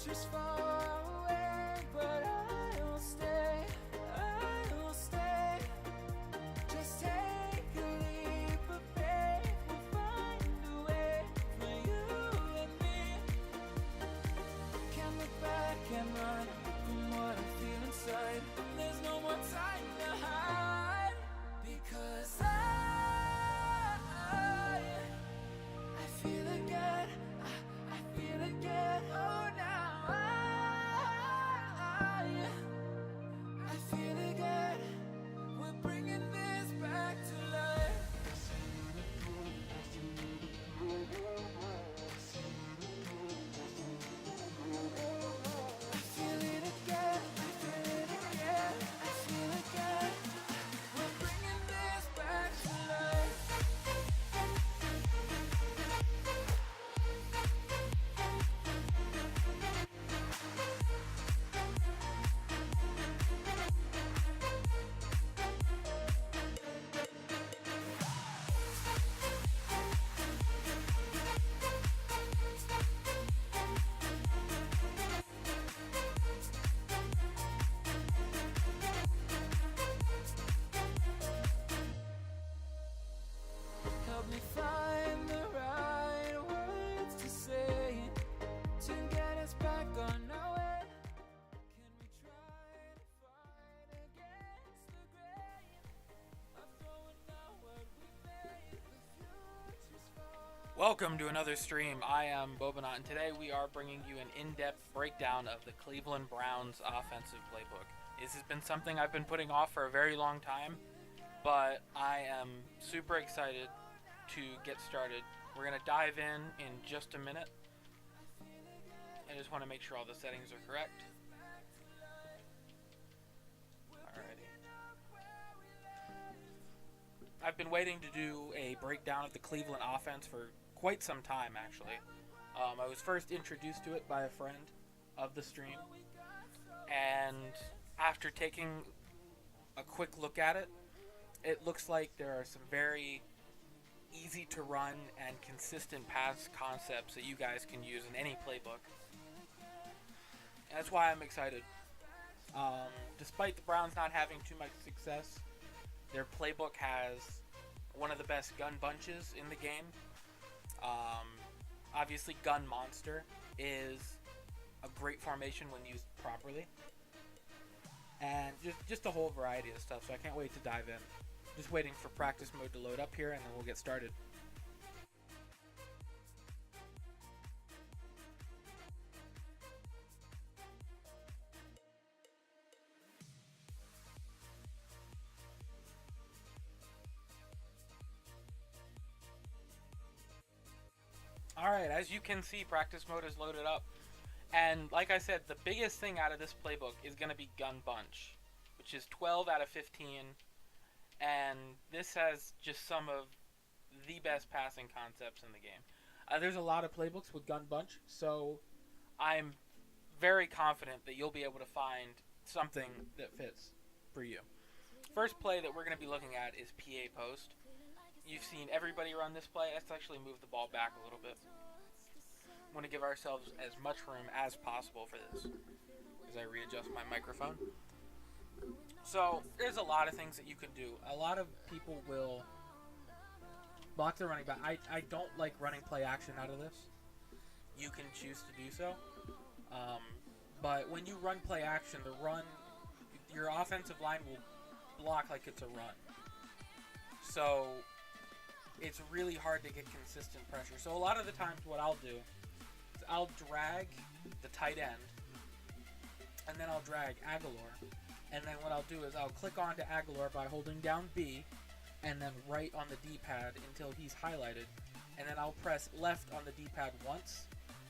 future's far away, but I'll stay, I'll stay. Just take a leap of faith, we'll find a way for you and me. Can't look back and run from what I feel inside. There's no more time to hide, because I feel again, I feel again. Oh, now I feel again. We're bringing this back to life. I feel it again, I feel it again, I feel again. We're bringing this back to life. Help me find the right words to say to get us back on our way. Can we try to fight against the grain of throwing out what we made? The future's far. Welcome to another stream. I am Bobanot, and today we are bringing you an in-depth breakdown of the Cleveland Browns offensive playbook. This has been something I've been putting off for a very long time, but I am super excited to get started. We're going to dive in just a minute. I just want to make sure all the settings are correct. Alrighty. I've been waiting to do a breakdown of the Cleveland offense for quite some time, actually. I was first introduced to it by a friend of the stream, and after taking a quick look at it, it looks like there are some very easy to run and consistent pass concepts that you guys can use in any playbook. And that's why I'm excited. Despite the Browns not having too much success, their playbook has one of the best gun bunches in the game. Obviously, Gun Monster is a great formation when used properly. And just a whole variety of stuff, so I can't wait to dive in. Just waiting for practice mode to load up here, and then we'll get started. Alright, as you can see, practice mode is loaded up. And like I said, the biggest thing out of this playbook is going to be Gun Bunch, which is 12 out of 15. And this has just some of the best passing concepts in the game. There's a lot of playbooks with Gun Bunch, so I'm very confident that you'll be able to find something that fits for you. First play that we're going to be looking at is PA Post. You've seen everybody run this play. Let's actually move the ball back a little bit. I want to give ourselves as much room as possible for this as I readjust my microphone. So, there's a lot of things that you can do. A lot of people will block the running back. I don't like running play action out of this. You can choose to do so. But when you run play action, your offensive line will block like it's a run. So, it's really hard to get consistent pressure. So, a lot of the times what I'll do is I'll drag the tight end, and then I'll drag Aguilar. And then what I'll do is I'll click onto Aguilar by holding down B and then right on the D-pad until he's highlighted. And then I'll press left on the D-pad once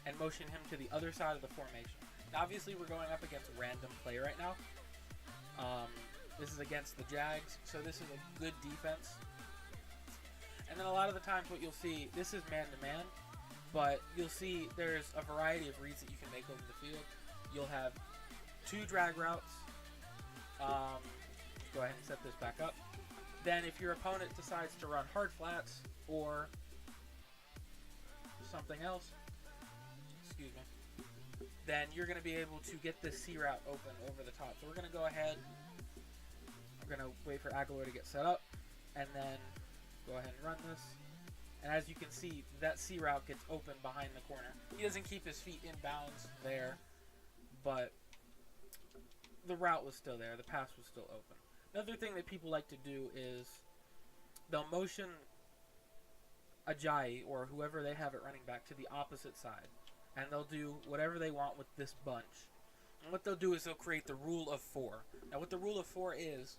and motion him to the other side of the formation. Now, obviously, we're going up against a random play right now. This is against the Jags, so this is a good defense. And then a lot of the times what you'll see, this is man-to-man, but you'll see there's a variety of reads that you can make over the field. You'll have two drag routes. Go ahead and set this back up. Then if your opponent decides to run hard flats or something else, excuse me, then you're going to be able to get this C route open over the top. So we're going to go ahead. We're going to wait for Aguilar to get set up, and then go ahead and run this. And as you can see, that C route gets open behind the corner. He doesn't keep his feet in bounds there, but the route was still there. The pass was still open. Another thing that people like to do is they'll motion Ajayi or whoever they have at running back to the opposite side, and they'll do whatever they want with this bunch. And what they'll do is they'll create the rule of 4. Now what the rule of 4 is,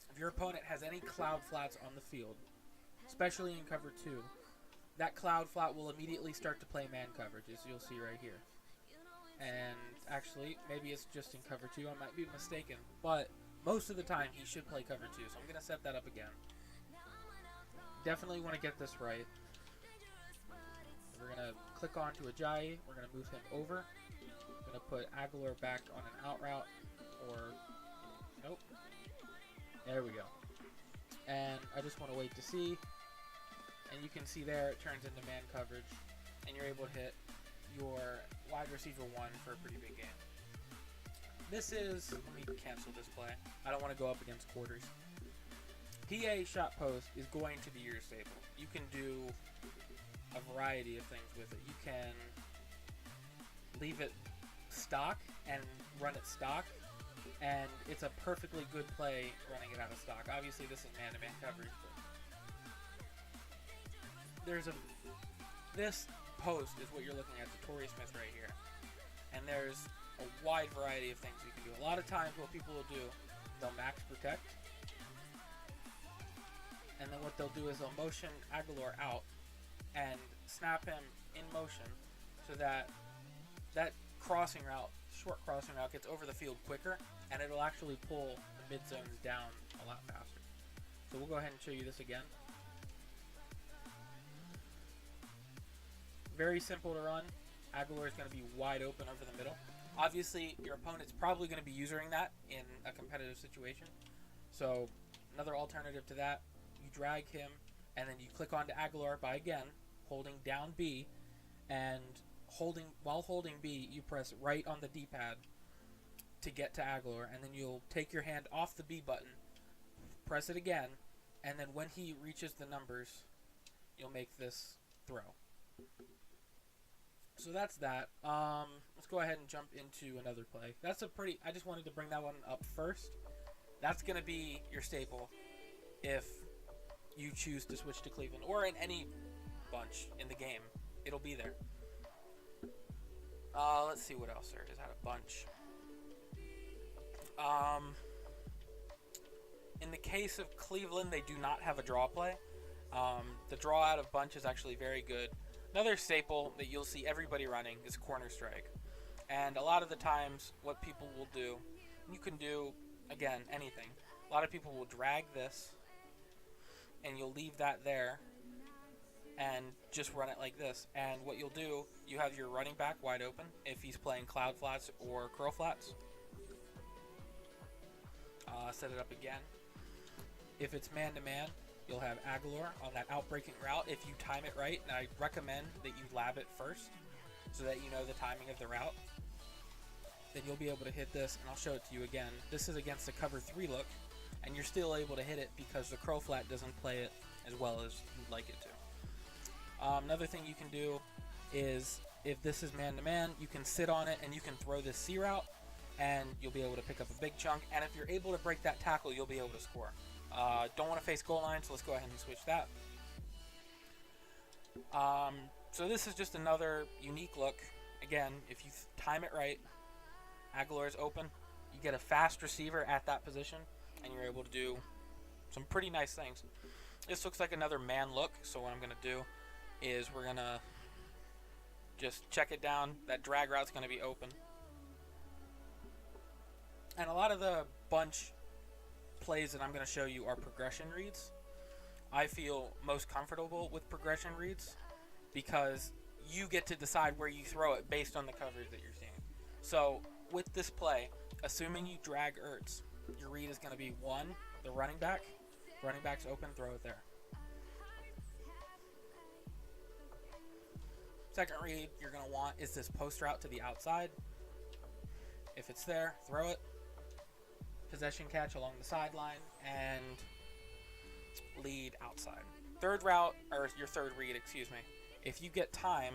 if your opponent has any cloud flats on the field, especially in cover 2, that cloud flat will immediately start to play man coverage, as you'll see right here. And actually, maybe it's just in cover 2, I might be mistaken, but most of the time he should play cover 2, so I'm going to set that up again. Definitely want to get this right. We're going to click on to Ajayi, we're going to move him over. I'm going to put Aguilar back on an out route, or, nope. There we go. And I just want to wait to see. And you can see there it turns into man coverage. And you're able to hit your wide receiver 1 for a pretty big game. This is, let me cancel this play. I don't want to go up against quarters. PA shot post is going to be your staple. You can do a variety of things with it. You can leave it stock and run it stock. And it's a perfectly good play running it out of stock. Obviously, this is man-to-man coverage. But this post is what you're looking at, the Torrey Smith right here. And there's a wide variety of things you can do. A lot of times what people will do, they'll max protect. And then what they'll do is they'll motion Aguilar out and snap him in motion so that that crossing route, short crossing route, gets over the field quicker, and it'll actually pull the mid zones down a lot faster. So we'll go ahead and show you this again. Very simple to run. Aguilar is going to be wide open over the middle. Obviously, your opponent's probably going to be using that in a competitive situation. So another alternative to that, you drag him, and then you click onto Aguilar by, again, holding down B, and while holding B, you press right on the D-pad to get to Aguilar, and then you'll take your hand off the B button, press it again, and then when he reaches the numbers, you'll make this throw. So that's that. Let's go ahead and jump into another play. I just wanted to bring that one up first. That's going to be your staple if you choose to switch to Cleveland, or in any bunch in the game. It'll be there. Let's see what else there is out of bunch. In the case of Cleveland, they do not have a draw play. The draw out of bunch is actually very good. Another staple that you'll see everybody running is corner strike. And a lot of the times what people will do, you can do, again, anything. A lot of people will drag this, and you'll leave that there, and just run it like this. And what you'll do, you have your running back wide open if he's playing cloud flats or curl flats. Set it up again. If it's man-to-man, you'll have Aguilar on that outbreaking route. If you time it right, and I recommend that you lab it first so that you know the timing of the route, then you'll be able to hit this, and I'll show it to you again. This is against the cover 3 look, and you're still able to hit it because the curl flat doesn't play it as well as you'd like it to. Another thing you can do is, if this is man-to-man, you can sit on it and you can throw this C route, and you'll be able to pick up a big chunk, and if you're able to break that tackle, you'll be able to score. Don't want to face goal line, so let's go ahead and switch that. So this is just another unique look. Again, if you time it right, Aguilar's open, you get a fast receiver at that position, and you're able to do some pretty nice things. This looks like another man look, so what I'm going to do is we're going to just check it down. That drag route's going to be open. And a lot of the bunch plays that I'm going to show you are progression reads. I feel most comfortable with progression reads because you get to decide where you throw it based on the coverage that you're seeing. So with this play, assuming you drag Ertz, your read is going to be 1, the running back. Running back's open, throw it there. Second read you're going to want is this post route to the outside. If it's there, throw it. Possession catch along the sideline and lead outside. Third route, or your third read, excuse me, if you get time,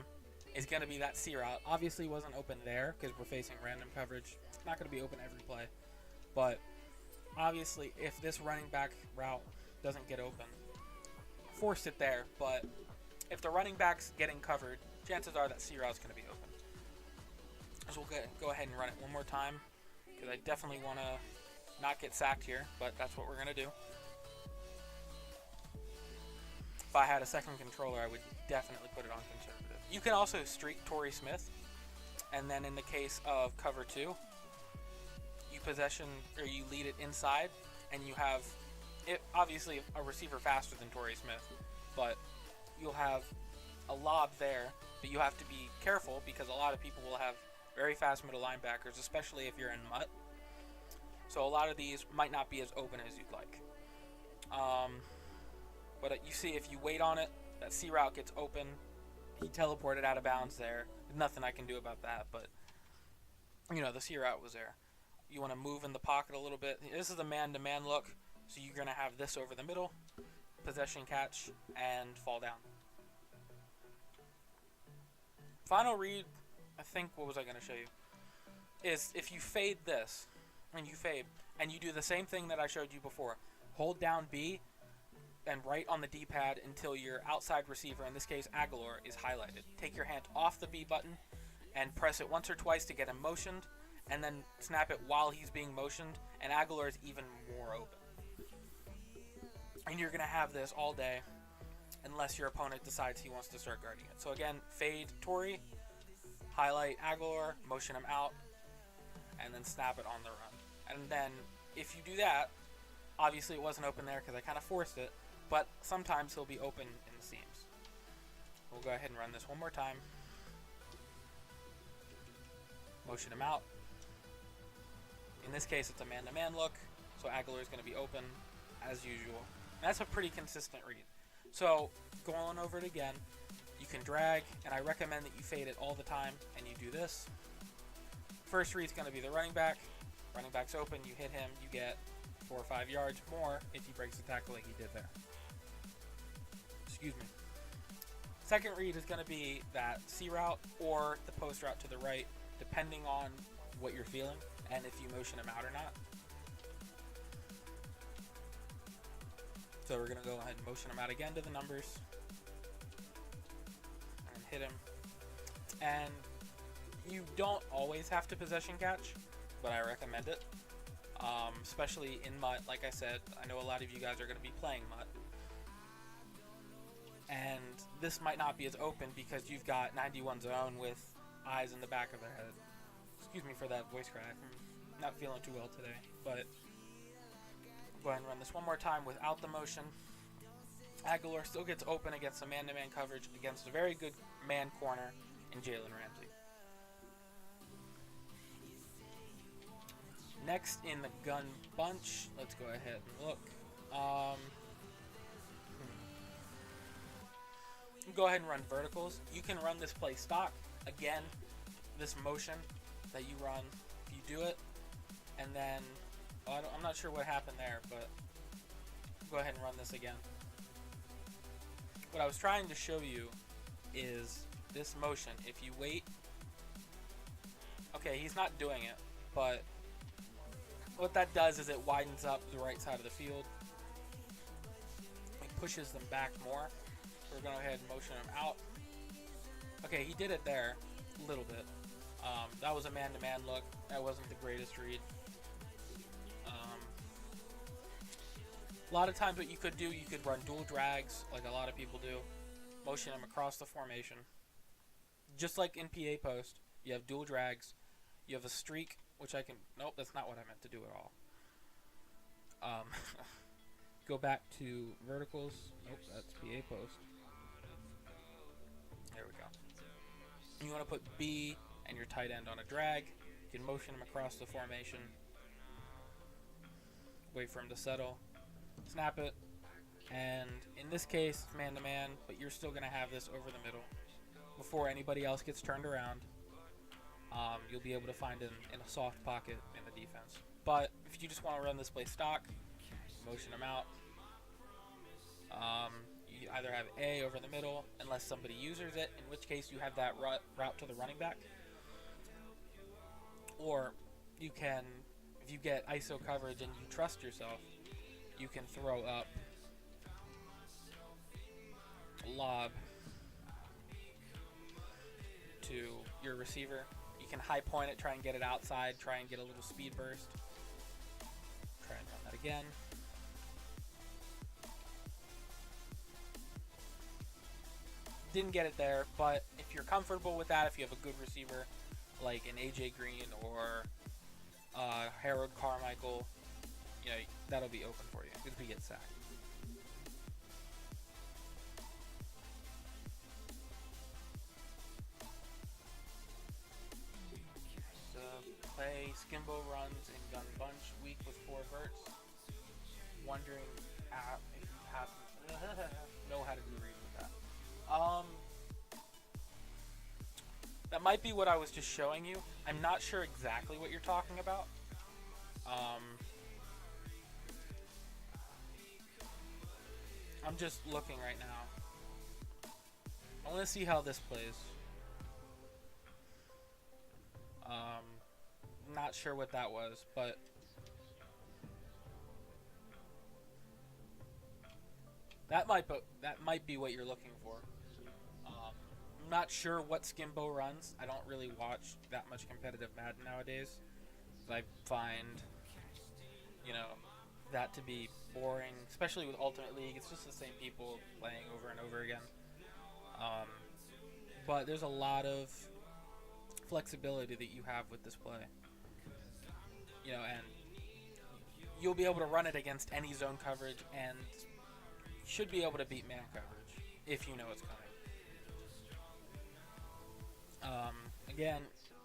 is going to be that C route. Obviously wasn't open there because we're facing random coverage. It's not going to be open every play. But obviously if this running back route doesn't get open, force it there. But if the running back's getting covered, chances are that C route's going to be open. So we'll go ahead and run it one more time because I definitely want to not get sacked here, but that's what we're going to do. If I had a second controller, I would definitely put it on conservative. You can also streak Torrey Smith, and then in the case of cover 2, you possession or you lead it inside, and you have it obviously a receiver faster than Torrey Smith, but you'll have a lob there, but you have to be careful because a lot of people will have very fast middle linebackers, especially if you're in MUT. So a lot of these might not be as open as you'd like. But you see, if you wait on it, that C route gets open. He teleported out of bounds there. There's nothing I can do about that, but you know, the C route was there. You want to move in the pocket a little bit. This is a man-to-man look, so you're going to have this over the middle, possession catch, and fall down. Final read, I think, what was I going to show you, is if you fade this, and you do the same thing that I showed you before. Hold down B and right on the D-pad until your outside receiver, in this case Aguilar, is highlighted. Take your hand off the B button and press it once or twice to get him motioned, and then snap it while he's being motioned, and Aguilar is even more open. And you're going to have this all day unless your opponent decides he wants to start guarding it. So again, fade Torrey, highlight Aguilar, motion him out, and then snap it on the run. And then if you do that, obviously it wasn't open there because I kind of forced it, but sometimes he'll be open in the seams. We'll go ahead and run this one more time. Motion him out. In this case, it's a man-to-man look, so Aguilar is going to be open as usual. And that's a pretty consistent read. So going over it again, you can drag, and I recommend that you fade it all the time, and you do this. First read is going to be the running back. Running back's open, you hit him, you get 4 or 5 yards more if he breaks the tackle like he did there. Excuse me. Second read is going to be that C route or the post route to the right, depending on what you're feeling and if you motion him out or not. So we're going to go ahead and motion him out again to the numbers and hit him. And you don't always have to possession catch, but I recommend it. Especially in MUT, like I said, I know a lot of you guys are going to be playing MUT. And this might not be as open because you've got 91 zone with eyes in the back of their head. Excuse me for that voice crack. I'm not feeling too well today, but go ahead and run this one more time without the motion. Aguilar still gets open against a man-to-man coverage against a very good man corner in Jalen Ramsey. Next in the gun bunch, let's go ahead and look. Go ahead and run verticals. You can run this play stock. Again, this motion that you run, if you do it, and then, I'm not sure what happened there, but go ahead and run this again. What I was trying to show you is this motion. If you wait, okay, he's not doing it, but what that does is it widens up the right side of the field. It pushes them back more. We're going to go ahead and motion him out. Okay, he did it there a little bit. That was a man-to-man look. That wasn't the greatest read. A lot of times what you could do, you could run dual drags like a lot of people do. Motion him across the formation. Just like in PA post, you have dual drags. You have a streak, which I can... Nope, that's not what I meant to do at all. Go back to verticals. Nope, that's PA post. There we go. You want to put B and your tight end on a drag. You can motion him across the formation. Wait for him to settle. Snap it. And in this case, it's man-to-man, but you're still going to have this over the middle. before anybody else gets turned around. You'll be able to find him in a soft pocket in the defense. But if you just want to run this play stock, motion him out. You either have A over the middle, unless somebody uses it, in which case you have that route to the running back. Or you can, if you get ISO coverage and you trust yourself, you can throw up lob to your receiver. You can high point it, try and get it outside, try and get a little speed burst. Try and run that again. Didn't get it there, but if you're comfortable with that, if you have a good receiver like an AJ Green or Harold Carmichael, you know, that'll be open for you because we get sacked. Play Skimbo runs in gun bunch week with 4 verts. Wondering if you have know how to do read with that. That might be what I was just showing you. I'm not sure exactly what you're talking about. I'm just looking right now. I want to see how this plays. Not sure what that was, but that might be what you're looking for. I'm not sure what Skimbo runs. I don't really watch that much competitive Madden nowadays. I find, you know, that to be boring, especially with Ultimate League. It's just the same people playing over and over again. But there's a lot of flexibility that you have with this play. You know, and you'll be able to run it against any zone coverage, and should be able to beat man coverage if you know it's coming. Again,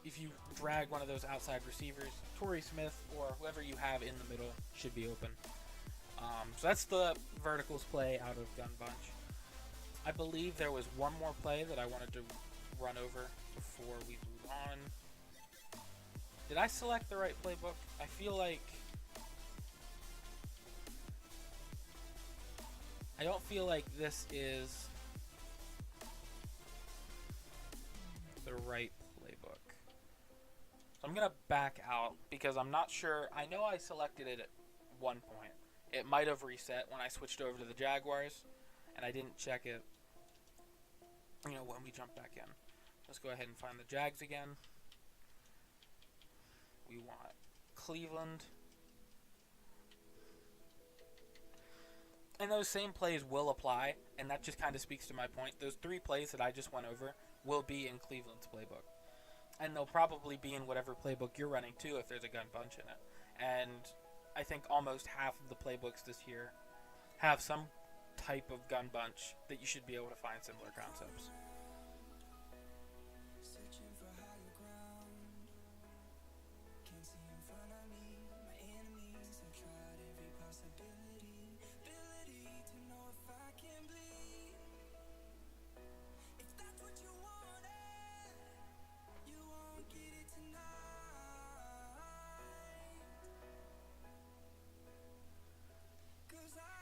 if you drag one of those outside receivers, Torrey Smith or whoever you have in the middle should be open. So that's the verticals play out of gun bunch. I believe there was one more play that I wanted to run over before we move on. Did I select the right playbook? I feel like I don't feel like this is the right playbook. So I'm going to back out because I'm not sure. I know I selected it at one point. It might have reset when I switched over to the Jaguars, and I didn't check it, you know, when we jump back in. Let's go ahead and find the Jags again. We want Cleveland. And those same plays will apply, and that just kind of speaks to my point. Those 3 plays that I just went over will be in Cleveland's playbook. And they'll probably be in whatever playbook you're running too if there's a gun bunch in it. And I think almost half of the playbooks this year have some type of gun bunch that you should be able to find similar concepts.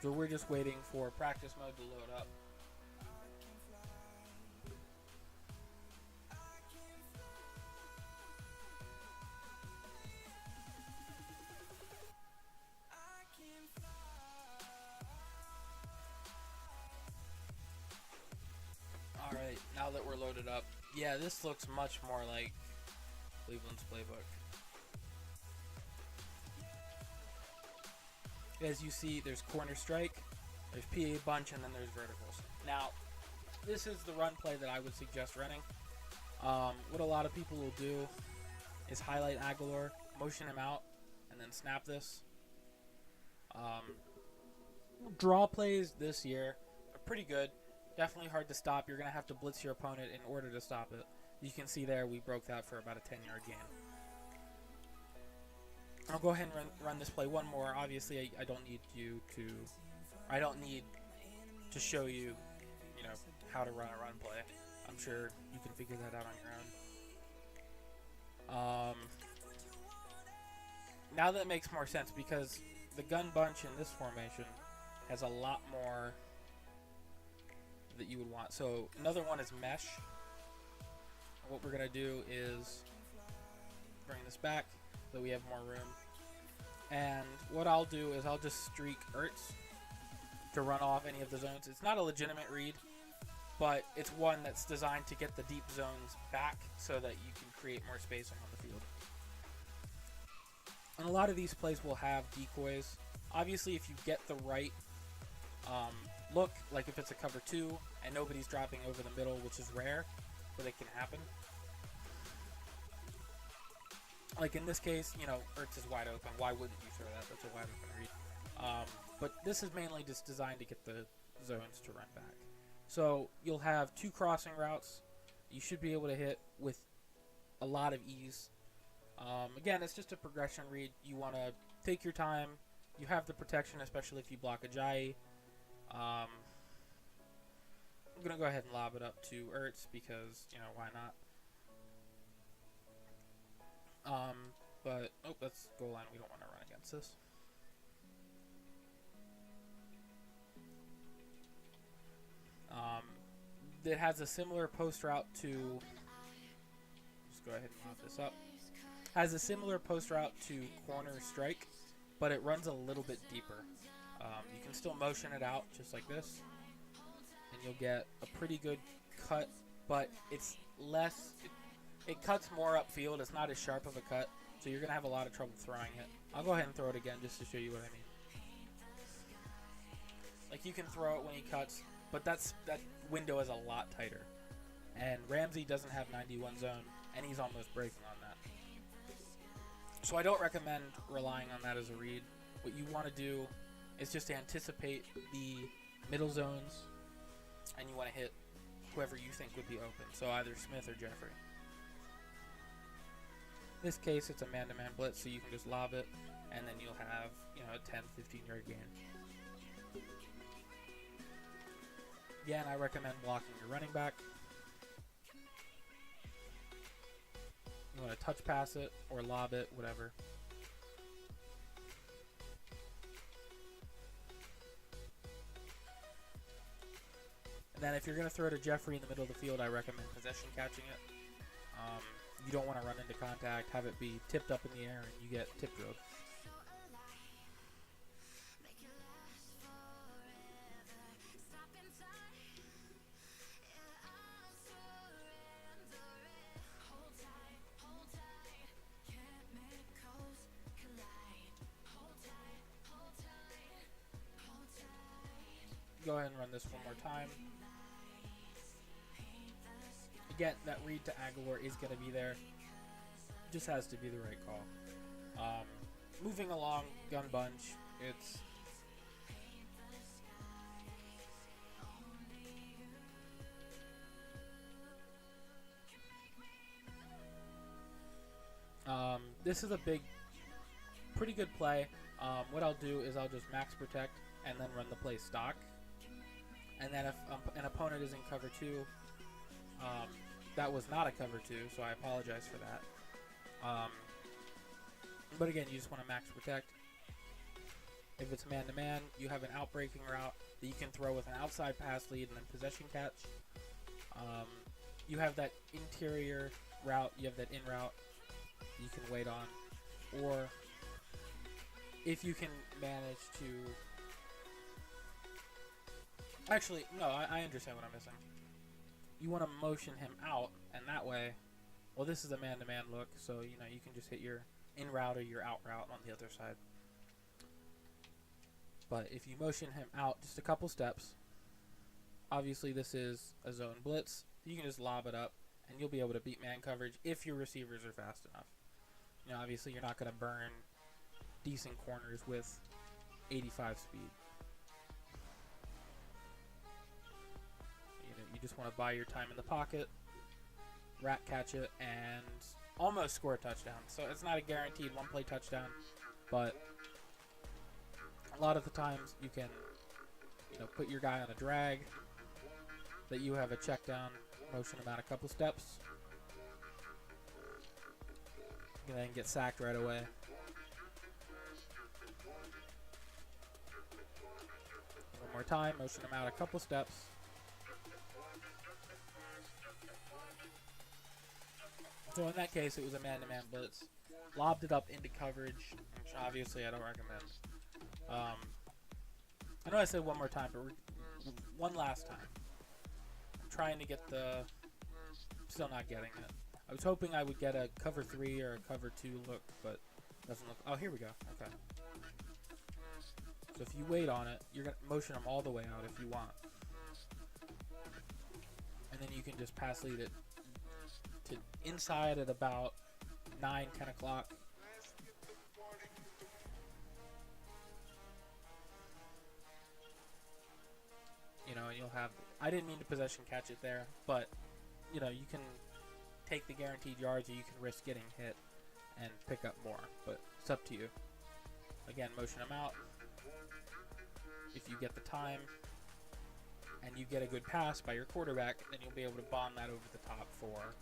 So we're just waiting for practice mode to load up. Alright, now that we're loaded up, yeah, this looks much more like Cleveland's playbook. As you see, there's corner strike, there's PA bunch, and then there's verticals. Now, this is the run play that I would suggest running. What a lot of people will do is highlight Aguilar, motion him out, and then snap this. Draw plays this year are pretty good. Definitely hard to stop. You're going to have to blitz your opponent in order to stop it. You can see there we broke that for about a 10-yard gain. I'll go ahead and run this play one more. Obviously, I don't need to show you, you know, how to run a run play. I'm sure you can figure that out on your own. Now that makes more sense because the gun bunch in this formation has a lot more that you would want. So another one is mesh. What we're going to do is bring this back so we have more room. And what I'll do is I'll just streak Ertz to run off any of the zones. It's not a legitimate read, but it's one that's designed to get the deep zones back so that you can create more spacing on the field. And a lot of these plays will have decoys. Obviously, if you get the right look, like if it's a cover 2 and nobody's dropping over the middle, which is rare, but it can happen. Like in this case, you know, Ertz is wide open. Why wouldn't you throw that? That's a wide open read. But this is mainly just designed to get the zones to run back. So you'll have 2 crossing routes. You should be able to hit with a lot of ease. Again, it's just a progression read. You want to take your time. You have the protection, especially if you block a Jai. I'm going to go ahead and lob it up to Ertz because, you know, why not? But, oh, that's goal line. We don't want to run against this. It has a similar post route to, just go ahead and lob this up. Has a similar post route to corner strike, but it runs a little bit deeper. You can still motion it out just like this, and you'll get a pretty good cut, but it's less, it cuts more upfield. It's not as sharp of a cut, so you're going to have a lot of trouble throwing it. I'll go ahead and throw it again just to show you what I mean. Like, you can throw it when he cuts, but that window is a lot tighter. And Ramsey doesn't have 91 zone, and he's almost breaking on that. So I don't recommend relying on that as a read. What you want to do is just anticipate the middle zones, and you want to hit whoever you think would be open. So either Smith or Jeffrey. In this case, it's a man-to-man blitz, so you can just lob it, and then you'll have, you know, a 10, 15-yard gain. Again, I recommend blocking your running back. You want to touch pass it or lob it, whatever. And then if you're going to throw to Jeffrey in the middle of the field, I recommend possession catching it. You don't want to run into contact, have it be tipped up in the air, and you get tip drilled. Go ahead and run this one more time. Again, that read to Aguilar is going to be there. Just has to be the right call. Moving along, gun bunch. It's this is a pretty good play. What I'll do is I'll just max protect and then run the play stock. And then if an opponent is in cover 2, that was not a cover 2, so I apologize for that. But again, you just want to max protect. If it's man-to-man, you have an outbreaking route that you can throw with an outside pass lead and then possession catch. You have that interior route, you have that in route you can wait on. Or if you can manage to... Actually, no, I understand what I'm missing. You want to motion him out, and that way, well, this is a man-to-man look, so, you know, you can just hit your in route or your out route on the other side. But if you motion him out just a couple steps, obviously this is a zone blitz, you can just lob it up, and you'll be able to beat man coverage if your receivers are fast enough. You know, obviously you're not going to burn decent corners with 85 speed. You just want to buy your time in the pocket, rat catch it, and almost score a touchdown. So it's not a guaranteed one-play touchdown, but a lot of the times you can, you know, put your guy on a drag, that you have a check down, Motion him out a couple steps. And then get sacked right away. One more time, motion him out a couple steps. So in that case, it was a man-to-man blitz. Lobbed it up into coverage, which obviously I don't recommend. I know I said one more time, but one last time. I'm trying to get the... Still not getting it. I was hoping I would get a cover 3 or a cover 2 look, but doesn't look... Oh, here we go. Okay. So if you wait on it, you're going to motion them all the way out if you want. And then you can just pass lead it to inside at about 9, 10 o'clock. You know, and you'll have... I didn't mean to possession catch it there, but, you know, you can take the guaranteed yards or you can risk getting hit and pick up more, but it's up to you. Again, motion them out. If you get the time and you get a good pass by your quarterback, then you'll be able to bomb that over the top for,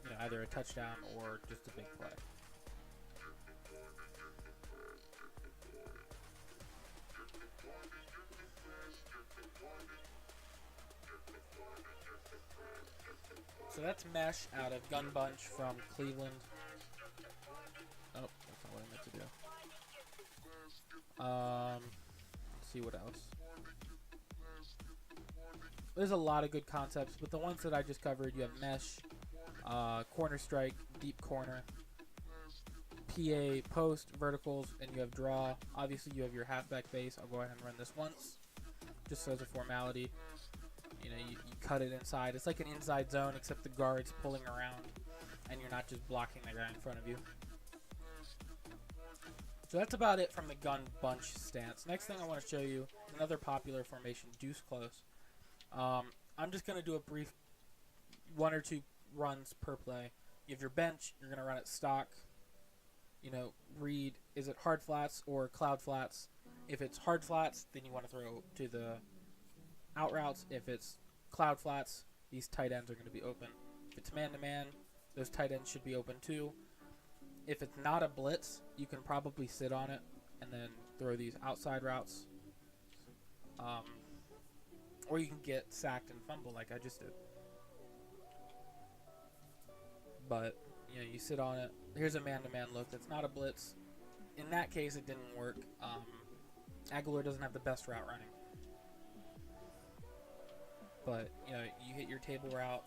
you know, either a touchdown or just a big play. So that's Mesh out of Gun Bunch from Cleveland. Oh, that's not what I meant to do. Let's see what else. There's a lot of good concepts, but the ones that I just covered, you have Mesh, Corner Strike, Deep Corner, PA, Post, Verticals, and you have Draw. Obviously, you have your halfback base. I'll go ahead and run this once, just as a formality. You know, you cut it inside. It's like an inside zone, except the guard's pulling around, and you're not just blocking the guy in front of you. So that's about it from the Gun Bunch stance. Next thing I want to show you, another popular formation, Deuce Close. I'm just going to do a brief 1 or 2 runs per play. You have your bench, you're going to run it stock. You know, read, is it hard flats or cloud flats? If it's hard flats, then you want to throw to the out routes. If it's cloud flats, these tight ends are going to be open. If it's man-to-man, those tight ends should be open too. If it's not a blitz, you can probably sit on it and then throw these outside routes. Or you can get sacked and fumble like I just did. But, you know, you sit on it. Here's a man-to-man look. That's not a blitz. In that case, it didn't work. Aguilar doesn't have the best route running. But, you know, you hit your table route.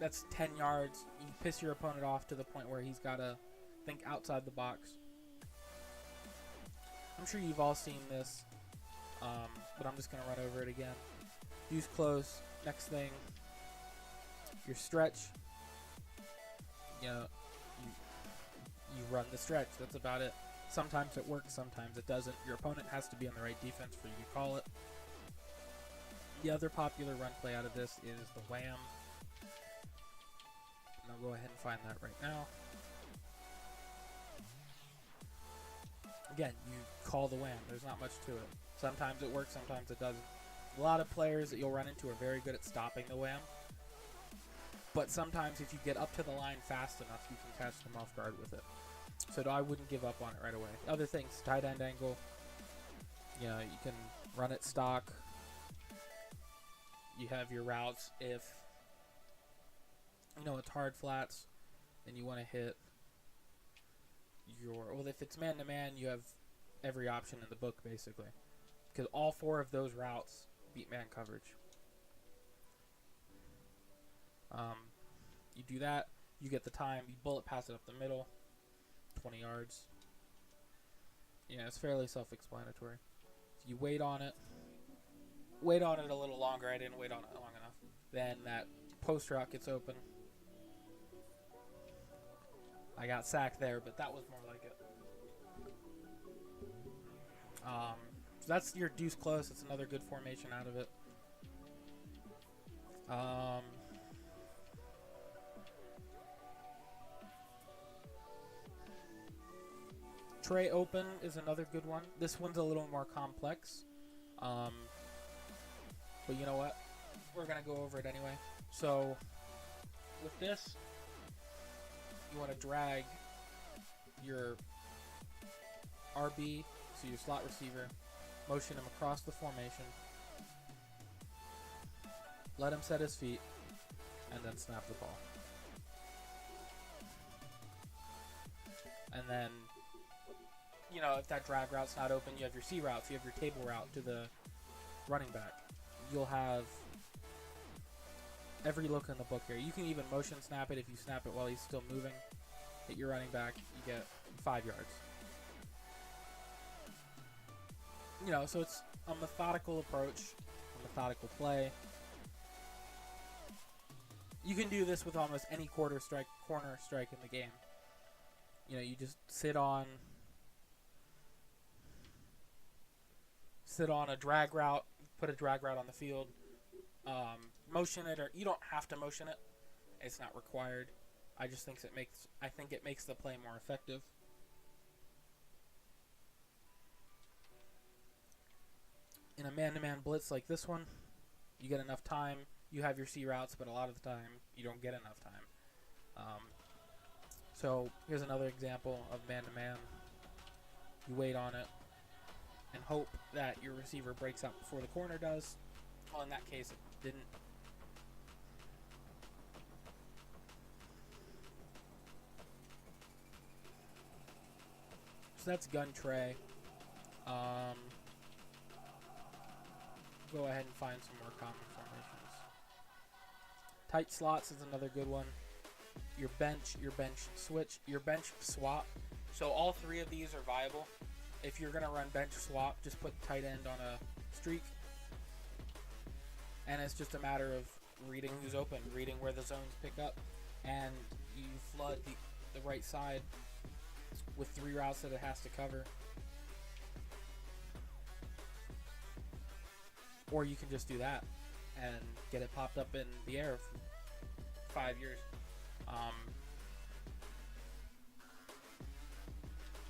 That's 10 yards. You piss your opponent off to the point where he's got to think outside the box. I'm sure you've all seen this, but I'm just going to run over it again. Use close. Next thing, your stretch. You know, you run the stretch. That's about it. Sometimes it works, sometimes it doesn't. Your opponent has to be on the right defense for you to call it. The other popular run play out of this is the wham. And I'll go ahead and find that right now. Again, you call the wham. There's not much to it. Sometimes it works, sometimes it doesn't. A lot of players that you'll run into are very good at stopping the wham. But sometimes if you get up to the line fast enough, you can catch them off guard with it. So I wouldn't give up on it right away. Other things, tight end angle. You know, you can run it stock. You have your routes. If, you know, it's hard flats, then you want to hit your... Well, if it's man-to-man, you have every option in the book, basically. Because all 4 of those routes beat man coverage. You do that, you get the time, you bullet pass it up the middle, 20 yards. Yeah, it's fairly self-explanatory. So you wait on it a little longer. I didn't wait on it long enough. Then that post route gets open. I got sacked there, but that was more like it. So that's your deuce close. It's another good formation out of it. Tray open is another good one. This one's a little more complex. But you know what? We're going to go over it anyway. So with this, you want to drag your RB, so your slot receiver, motion him across the formation, let him set his feet, and then snap the ball. And then, you know, if that drag route's not open, you have your C routes, you have your table route to the running back. You'll have every look in the book here. You can even motion snap it. If you snap it while he's still moving, hit your running back, you get 5 yards. You know, so it's a methodical approach, a methodical play. You can do this with almost any corner strike in the game. You know, you just sit on a drag route, put a drag route on the field, motion it, or you don't have to motion it. It's not required. I think it makes the play more effective. In a man-to-man blitz like this one, you get enough time. You have your C routes, but a lot of the time you don't get enough time. So here's another example of man-to-man. You wait on it and hope that your receiver breaks out before the corner does. Well, in that case, it didn't. So that's gun tray. Go ahead and find some more common formations. Tight slots is another good one. Your bench switch, your bench swap. So all three of these are viable. If you're going to run bench swap, just put tight end on a streak. And it's just a matter of reading who's open, reading where the zones pick up, and you flood the right side with 3 routes that it has to cover. Or you can just do that and get it popped up in the air for 5 years.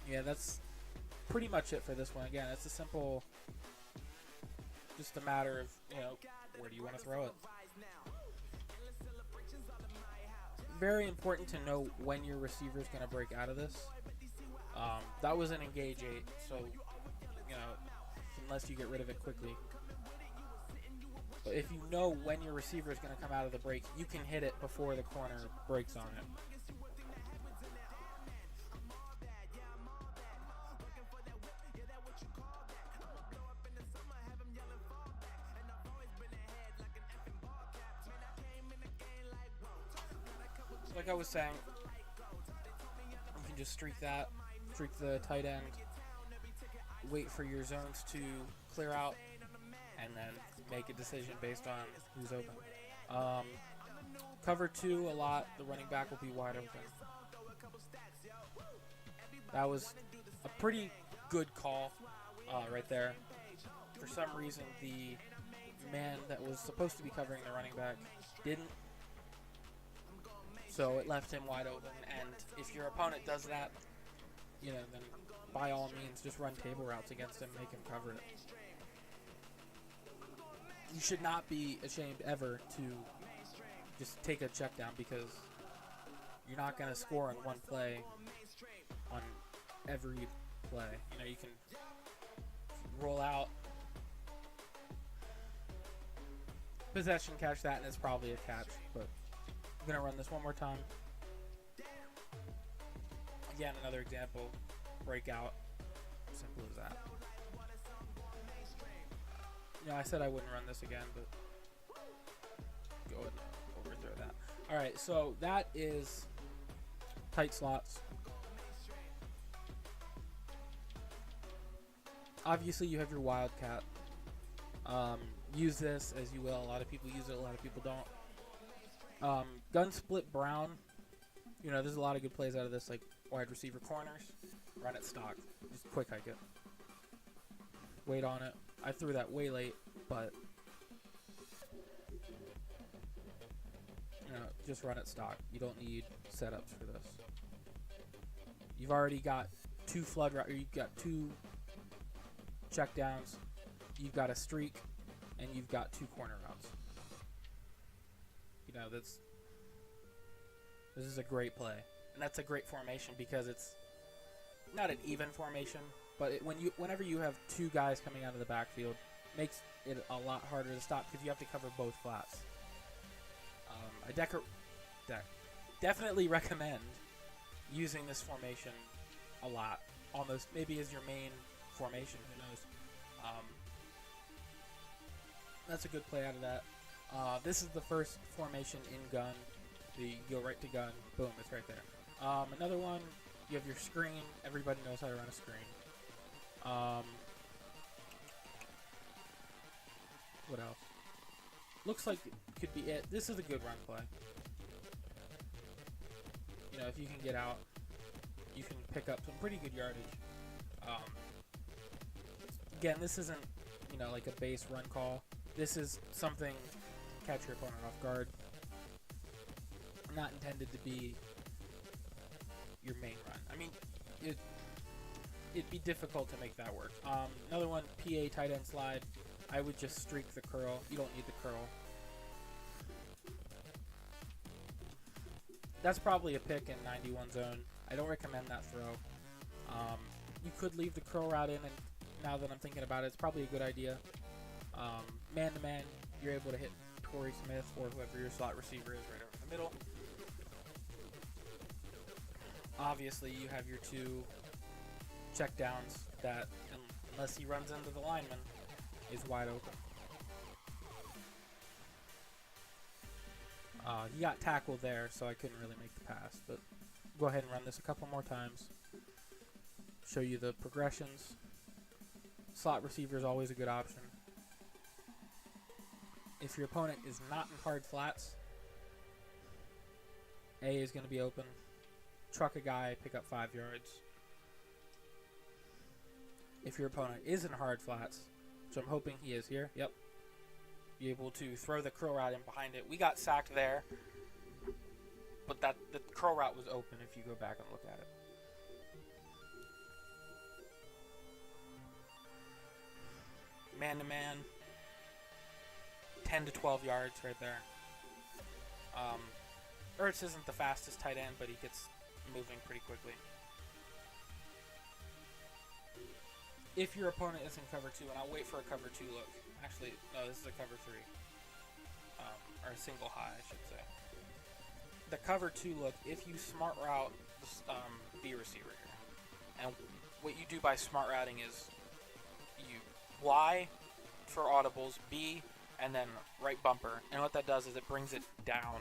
Yeah, that's pretty much it for this one. Again, it's a simple, just a matter of, you know, where do you want to throw it? Very important to know when your receiver is going to break out of this. That was an engage 8, so, you know, unless you get rid of it quickly. But if you know when your receiver is going to come out of the break, you can hit it before the corner breaks on it. So like I was saying, you can just streak the tight end, wait for your zones to clear out, and then make a decision based on who's open. Cover 2 a lot, the running back will be wide open. That was a pretty good call right there. For some reason, the man that was supposed to be covering the running back didn't. So it left him wide open, and if your opponent does that, you know, then by all means just run table routes against him, make him cover it. You should not be ashamed ever to just take a check down, because you're not going to score on one play on every play. You know, you can roll out possession, catch that, and it's probably a catch. But I'm going to run this one more time. Again, another example, breakout, simple as that. Yeah, I said I wouldn't run this again, but go ahead and overthrow that. Alright, so that is tight slots. Obviously, you have your wildcat. Use this as you will. A lot of people use it, a lot of people don't. Gun split brown. You know, there's a lot of good plays out of this, like wide receiver corners. Run it stock. Just quick hike it. Wait on it. I threw that way late, but you know, just run it stock. You don't need setups for this. You've already got 2 flood routes, or you've got 2 checkdowns. You've got a streak, and you've got 2 corner routes. You know, this is a great play, and that's a great formation because it's not an even formation, but whenever you have two guys coming out of the backfield, makes it a lot harder to stop because you have to cover both flats. I definitely recommend using this formation a lot, almost maybe as your main formation. Who knows? That's a good play out of that. This is the first formation in gun. You go right to gun. Boom, it's right there. Another one, you have your screen. Everybody knows how to run a screen. What else? Looks like it could be it. This is a good run play. You know, if you can get out, you can pick up some pretty good yardage. Again, this isn't, you know, like a base run call. This is something to catch your opponent off guard. Not intended to be your main run. I mean, it'd be difficult to make that work. Another one, PA tight end slide. I would just streak the curl. You don't need the curl. That's probably a pick in 91 zone. I don't recommend that throw. You could leave the curl route in, and now that I'm thinking about it, it's probably a good idea. Man-to-man, you're able to hit Torrey Smith or whoever your slot receiver is right over the middle. Obviously, you have your two checkdowns that, unless he runs into the lineman, is wide open. He got tackled there, so I couldn't really make the pass. But go ahead and run this a couple more times. Show you the progressions. Slot receiver is always a good option. If your opponent is not in hard flats, A is going to be open. Truck a guy, pick up 5 yards. If your opponent is in hard flats, which I'm hoping he is here, yep, be able to throw the curl route in behind it. We got sacked there, but the curl route was open if you go back and look at it. Man-to-man, 10 to 12 yards right there. Ertz isn't the fastest tight end, but he gets moving pretty quickly. If your opponent is in cover 2, and I'll wait for a cover 2 look. Actually, no, this is a cover 3. Or a single high, I should say. The cover 2 look, if you smart route the B receiver here. And what you do by smart routing is you Y for audibles, B, and then right bumper. And what that does is it brings it down.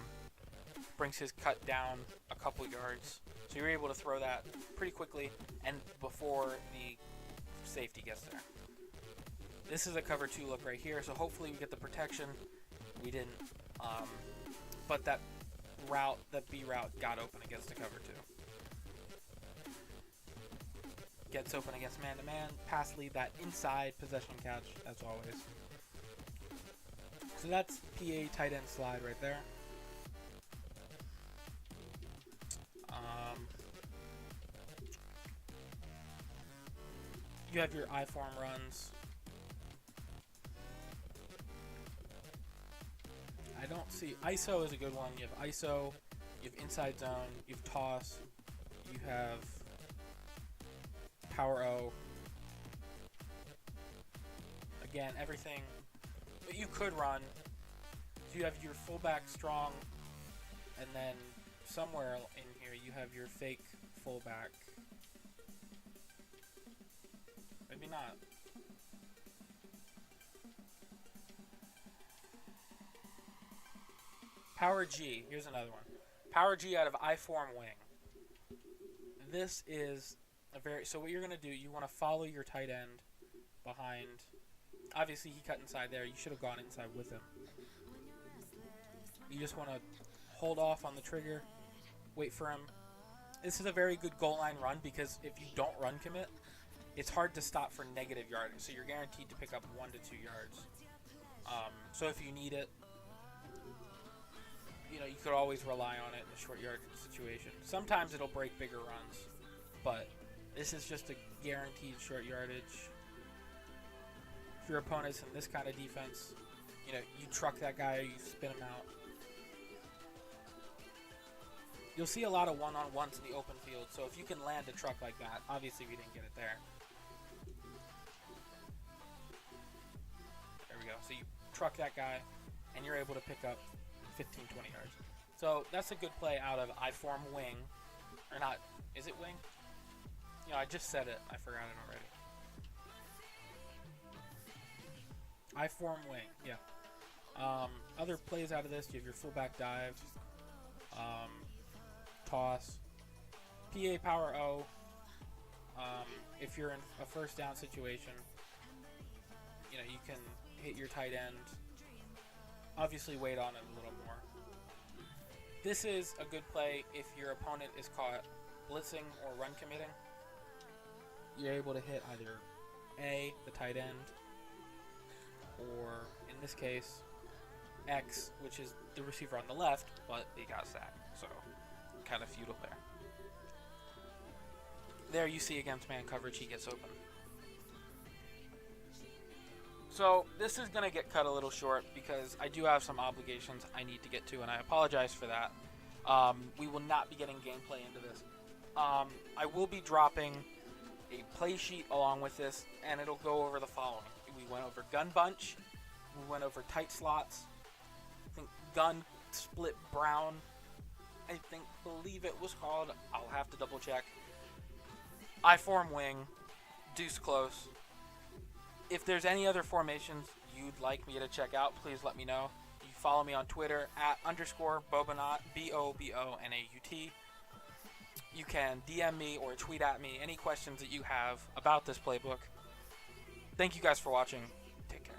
Brings his cut down a couple yards. So you're able to throw that pretty quickly and before the safety gets there. This is a cover 2 look right here, so hopefully we get the protection. We didn't. But that route, that B route, got open against the cover 2. Gets open against man-to-man. Pass lead, that inside possession catch, as always. So that's PA tight end slide right there. You have your I-form runs. I don't see... ISO is a good one. You have ISO, you have inside zone, you have toss, you have power O. Again, everything. But you could run. So you have your fullback strong, and then somewhere in here you have your fake fullback. Maybe not. Power G. Here's another one. Power G out of I-form wing. This is a very... So what you're going to do, you want to follow your tight end behind. Obviously, he cut inside there. You should have gone inside with him. You just want to hold off on the trigger. Wait for him. This is a very good goal line run because if you don't run commit, it's hard to stop for negative yardage. So you're guaranteed to pick up 1 to 2 yards. So if you need it, you know, you could always rely on it in a short yardage situation. Sometimes it'll break bigger runs, but this is just a guaranteed short yardage. If your opponent's in this kind of defense, you know, you truck that guy or you spin him out. you'll see a lot of one-on-ones in the open field. So if you can land a truck like that, obviously we didn't get it there. There we go. So you truck that guy, and you're able to pick up 15, 20 yards. So that's a good play out of I form wing. Or not, is it wing? You know, I just said it. I forgot it already. I form wing, yeah. Other plays out of this, you have your fullback dive, toss, PA power O. If you're in a first down situation, you know, you can hit your tight end. Obviously wait on it a little more. This is a good play if your opponent is caught blitzing or run committing. You're able to hit either A, the tight end, or in this case, X, which is the receiver on the left, but he got sacked, so kind of futile there. There you see against man coverage, he gets open. So this is going to get cut a little short because I do have some obligations I need to get to, and I apologize for that. We will not be getting gameplay into this. I will be dropping a play sheet along with this, and it'll go over the following. We went over gun bunch, we went over tight slots, I think gun split brown, believe it was called, I'll have to double check. I form wing, deuce close. If there's any other formations you'd like me to check out, please let me know. You follow me on Twitter @_Bobonaut, BOBONAUT. You can DM me or tweet at me any questions that you have about this playbook. Thank you guys for watching. Take care.